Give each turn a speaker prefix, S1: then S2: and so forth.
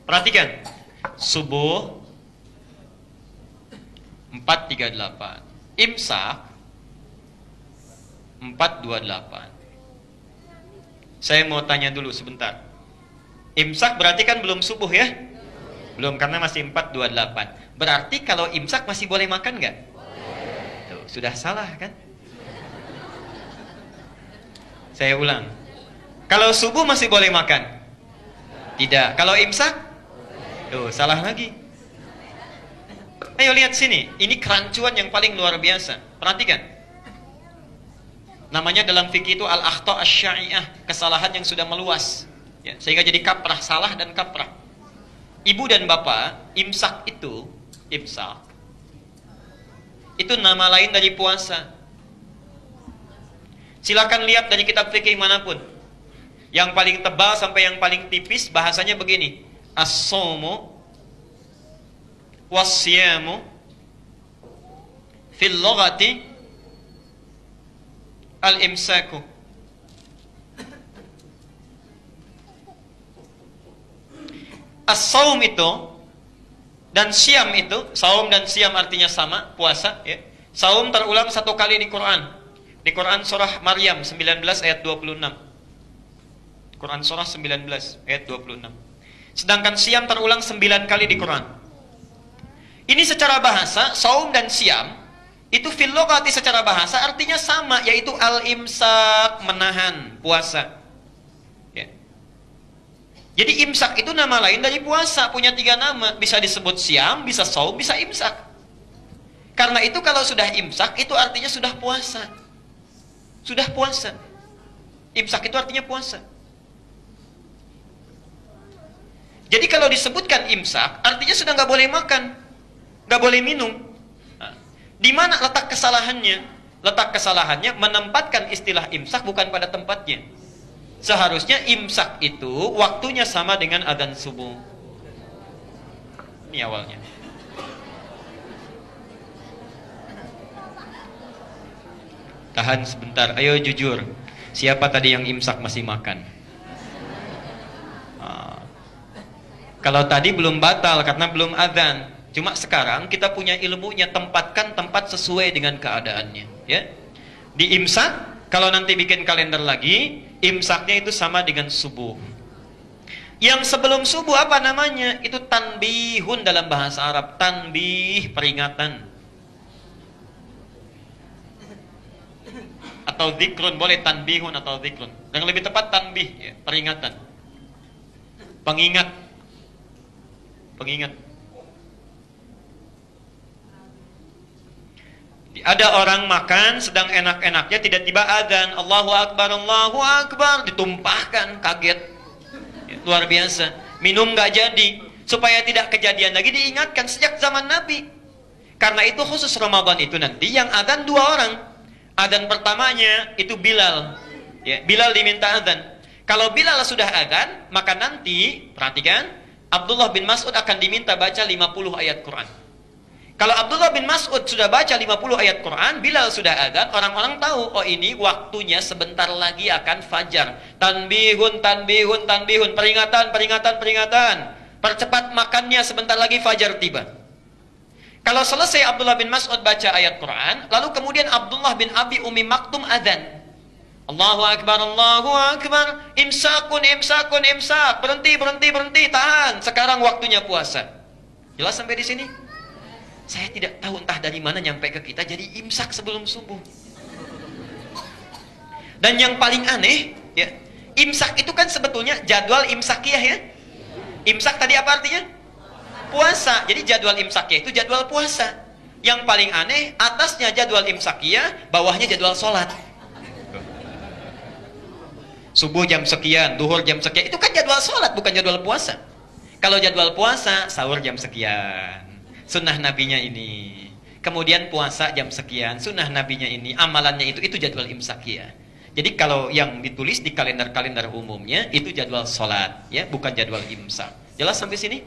S1: Perhatikan. Subuh 4.38. Imsak 4.28. Saya mau tanya dulu sebentar. Imsak berarti kan belum subuh ya? Belum, karena masih 4.28. Berarti kalau imsak masih boleh makan nggak? Tuh, sudah salah kan? Saya ulang. Kalau subuh masih boleh makan? Tidak. Kalau imsak? Tuh, salah lagi. Ayo lihat sini. Ini kerancuan yang paling luar biasa. Perhatikan. Namanya dalam fikih itu al-akhta' asy-syai'ah, kesalahan yang sudah meluas. Ya, sehingga jadi kaprah, salah dan kaprah. Ibu dan bapak, imsak itu nama lain dari puasa. Silakan lihat dari kitab fikih manapun. Yang paling tebal sampai yang paling tipis bahasanya begini. As-shaumu was-siyamu fil lughati al-imsaku. As-saum itu dan siam itu, saum dan siam artinya sama, puasa ya. Saum terulang 1 kali di Quran. Di Quran surah Maryam 19 ayat 26. Quran surah 19 ayat 26. Sedangkan siam terulang 9 kali di Quran. Ini secara bahasa, saum dan siam itu fil lughati secara bahasa artinya sama, yaitu al-imsak, menahan puasa. Ya. Jadi imsak itu nama lain dari puasa, punya 3 nama, bisa disebut siam, bisa saum, bisa imsak. Karena itu kalau sudah imsak itu artinya sudah puasa. Sudah puasa. Imsak itu artinya puasa. Jadi kalau disebutkan imsak artinya sudah nggak boleh makan, nggak boleh minum. Di mana letak kesalahannya? Letak kesalahannya menempatkan istilah imsak bukan pada tempatnya. Seharusnya imsak itu waktunya sama dengan adzan subuh. Ini awalnya. Tahan sebentar, ayo jujur. Siapa tadi yang imsak masih makan? Kalau tadi belum batal karena belum adzan. Cuma sekarang kita punya ilmunya, tempatkan tempat sesuai dengan keadaannya. Ya, di imsak, kalau nanti bikin kalender lagi, imsaknya itu sama dengan subuh. Yang sebelum subuh apa namanya? Itu tanbihun dalam bahasa Arab. Tanbih, peringatan. Atau zikrun, boleh tanbihun atau zikrun. Yang lebih tepat tanbih, ya, peringatan. Pengingat. Pengingat. Ada orang makan sedang enak-enaknya, tiba-tiba adzan, Allahu Akbar, ditumpahkan, kaget. Ya, luar biasa. Minum nggak jadi. Supaya tidak kejadian lagi diingatkan sejak zaman Nabi. Karena itu khusus Ramadan itu nanti yang adzan 2 orang. Adzan pertamanya itu Bilal. Ya, Bilal diminta adzan. Kalau Bilal sudah adzan, maka nanti, perhatikan, Abdullah bin Mas'ud akan diminta baca 50 ayat Quran. Kalau Abdullah bin Mas'ud sudah baca 50 ayat Quran, Bilal sudah adzan, orang-orang tahu, oh ini waktunya sebentar lagi akan fajar. Tanbihun, tanbihun, tanbihun, peringatan, peringatan, peringatan. Percepat makannya, sebentar lagi fajar tiba. Kalau selesai Abdullah bin Mas'ud baca ayat Quran, lalu kemudian Abdullah bin Abi Umi Maktum adzan. Allahu Akbar, Allahu Akbar, imsakun, imsakun, imsak. Berhenti, berhenti, berhenti, tahan. Sekarang waktunya puasa. Jelas sampai di sini? Saya tidak tahu entah dari mana nyampe ke kita jadi imsak sebelum subuh. Dan yang paling aneh, ya, imsak itu kan sebetulnya jadwal imsakiyah ya. Imsak tadi apa artinya? Puasa. Jadi jadwal imsakiyah itu jadwal puasa. Yang paling aneh, atasnya jadwal imsakiyah, bawahnya jadwal sholat. Subuh jam sekian, duhur jam sekian, itu kan jadwal sholat, bukan jadwal puasa. Kalau jadwal puasa, sahur jam sekian, sunnah nabinya ini. Kemudian puasa jam sekian, sunnah nabinya ini, amalannya itu jadwal imsakiyah. Jadi kalau yang ditulis di kalender-kalender umumnya itu jadwal sholat, ya, bukan jadwal imsak. Jelas sampai sini?